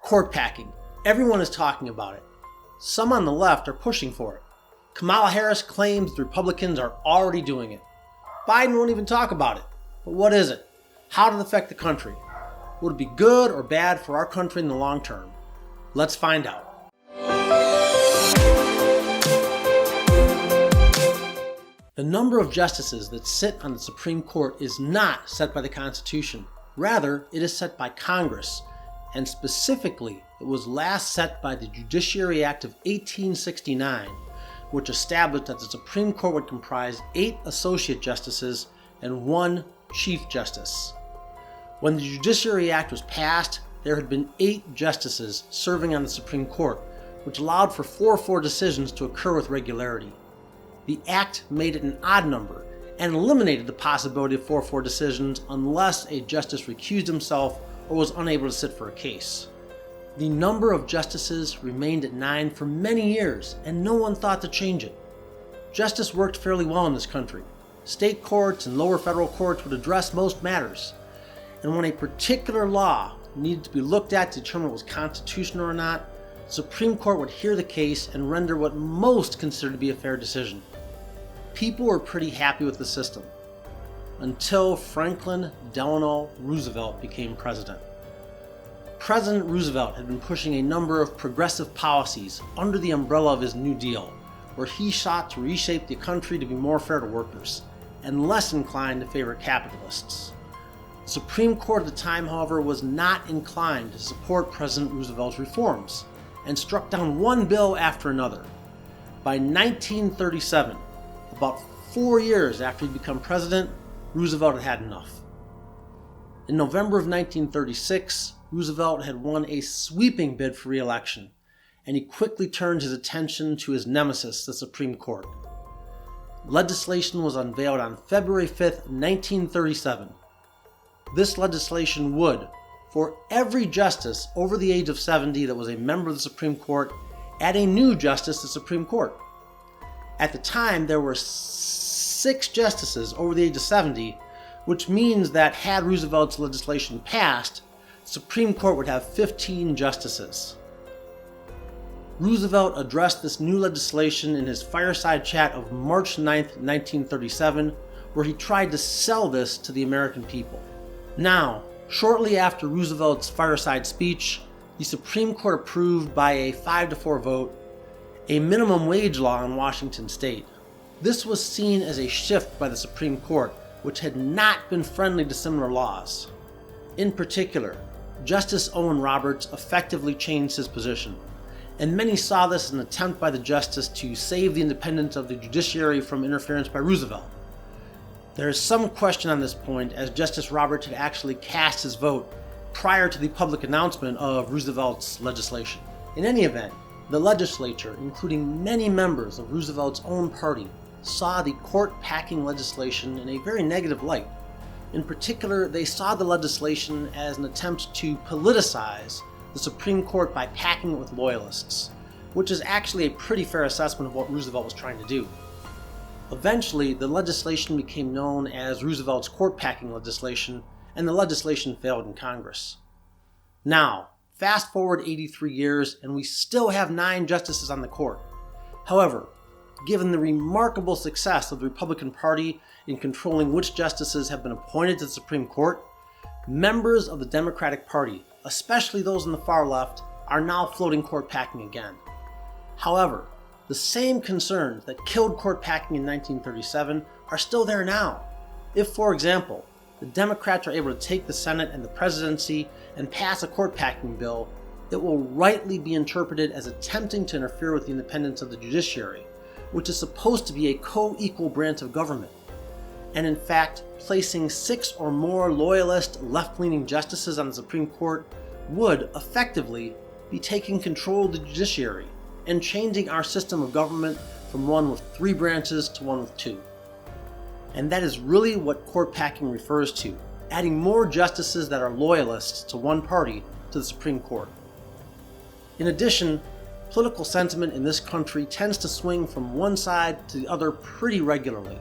Court packing. Everyone is talking about it. Some on the left are pushing for it. Kamala Harris claims the Republicans are already doing it. Biden won't even talk about it. But what is it? How does it affect the country? Would it be good or bad for our country in the long term? Let's find out. The number of justices that sit on the Supreme Court is not set by the Constitution. Rather, it is set by Congress, and specifically, it was last set by the Judiciary Act of 1869, which established that the Supreme Court would comprise 8 associate justices and 1 chief justice. When the Judiciary Act was passed, there had been 8 justices serving on the Supreme Court, which allowed for 4-4 decisions to occur with regularity. The Act made it an odd number and eliminated the possibility of 4-4 decisions unless a justice recused himself or was unable to sit for a case. The number of justices remained at 9 for many years, and no one thought to change it. Justice worked fairly well in this country. State courts and lower federal courts would address most matters, and when a particular law needed to be looked at to determine if it was constitutional or not, the Supreme Court would hear the case and render what most considered to be a fair decision. People were pretty happy with the system, until Franklin Delano Roosevelt became president. President Roosevelt had been pushing a number of progressive policies under the umbrella of his New Deal, where he sought to reshape the country to be more fair to workers, and less inclined to favor capitalists. The Supreme Court at the time, however, was not inclined to support President Roosevelt's reforms, and struck down one bill after another. By 1937, about 4 years after he'd become president, Roosevelt had had enough. In November of 1936, Roosevelt had won a sweeping bid for re-election, and he quickly turned his attention to his nemesis, the Supreme Court. Legislation was unveiled on February 5th, 1937. This legislation would, for every justice over the age of 70 that was a member of the Supreme Court, add a new justice to the Supreme Court. At the time, there were 6 justices over the age of 70, which means that had Roosevelt's legislation passed, the Supreme Court would have 15 justices. Roosevelt addressed this new legislation in his fireside chat of March 9, 1937, where he tried to sell this to the American people. Now, shortly after Roosevelt's fireside speech, the Supreme Court approved by a 5-4 vote a minimum wage law in Washington state. This was seen as a shift by the Supreme Court, which had not been friendly to similar laws. In particular, Justice Owen Roberts effectively changed his position, and many saw this as an attempt by the justice to save the independence of the judiciary from interference by Roosevelt. There is some question on this point, as Justice Roberts had actually cast his vote prior to the public announcement of Roosevelt's legislation. In any event, the legislature, including many members of Roosevelt's own party, saw the court-packing legislation in a very negative light. In particular, they saw the legislation as an attempt to politicize the Supreme Court by packing it with loyalists, which is actually a pretty fair assessment of what Roosevelt was trying to do. Eventually, the legislation became known as Roosevelt's court-packing legislation, and the legislation failed in Congress. Now, fast forward 83 years, and we still have 9 justices on the court. However, given the remarkable success of the Republican Party in controlling which justices have been appointed to the Supreme Court, members of the Democratic Party, especially those on the far left, are now floating court packing again. However, the same concerns that killed court packing in 1937 are still there now. If, for example, the Democrats are able to take the Senate and the presidency and pass a court packing bill, it will rightly be interpreted as attempting to interfere with the independence of the judiciary, which is supposed to be a co-equal branch of government. And in fact, placing 6 or more loyalist, left-leaning justices on the Supreme Court would effectively be taking control of the judiciary and changing our system of government from one with 3 branches to one with 2. And that is really what court packing refers to, adding more justices that are loyalists to one party to the Supreme Court. In addition, political sentiment in this country tends to swing from one side to the other pretty regularly,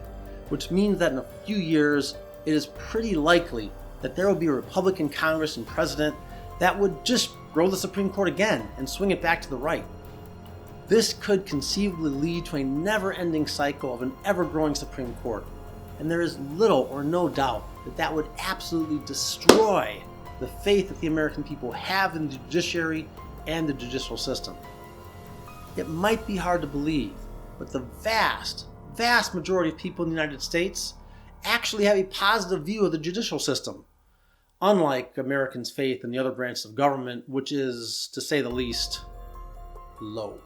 which means that in a few years, it is pretty likely that there will be a Republican Congress and president that would just grow the Supreme Court again and swing it back to the right. This could conceivably lead to a never-ending cycle of an ever-growing Supreme Court, and there is little or no doubt that that would absolutely destroy the faith that the American people have in the judiciary and the judicial system. It might be hard to believe, but the vast majority of people in the United States actually have a positive view of the judicial system, unlike Americans' faith in the other branches of government, which is, to say the least, low.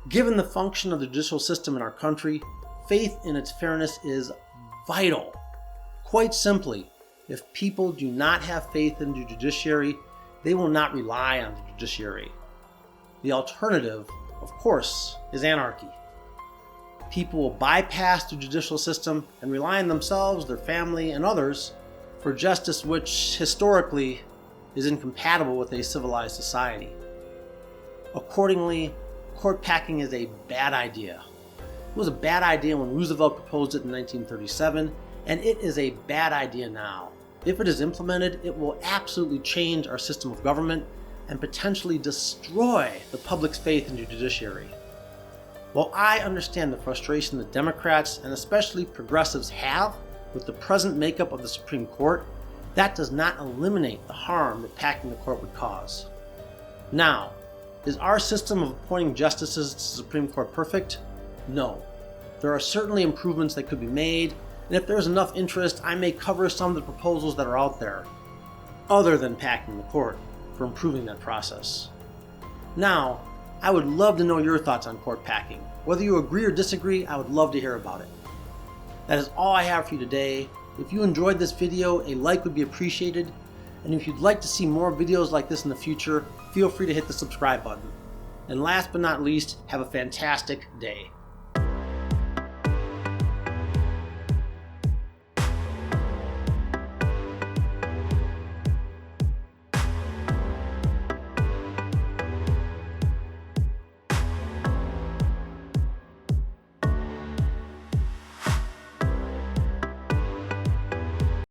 Given the function of the judicial system in our country, faith in its fairness is vital. Quite simply, if people do not have faith in the judiciary, they will not rely on the judiciary. The alternative, of course, is anarchy. People will bypass the judicial system and rely on themselves, their family, and others for justice which, historically, is incompatible with a civilized society. Accordingly, court packing is a bad idea. It was a bad idea when Roosevelt proposed it in 1937, and it is a bad idea now. If it is implemented, it will absolutely change our system of government and potentially destroy the public's faith in the judiciary. While I understand the frustration that Democrats and especially progressives have with the present makeup of the Supreme Court, that does not eliminate the harm that packing the court would cause. Now, is our system of appointing justices to the Supreme Court perfect? No. There are certainly improvements that could be made, and if there's enough interest, I may cover some of the proposals that are out there, other than packing the court, for improving that process. Now, I would love to know your thoughts on court packing. Whether you agree or disagree, I would love to hear about it. That is all I have for you today. If you enjoyed this video, a like would be appreciated, and if you'd like to see more videos like this in the future, feel free to hit the subscribe button. And last but not least, have a fantastic day.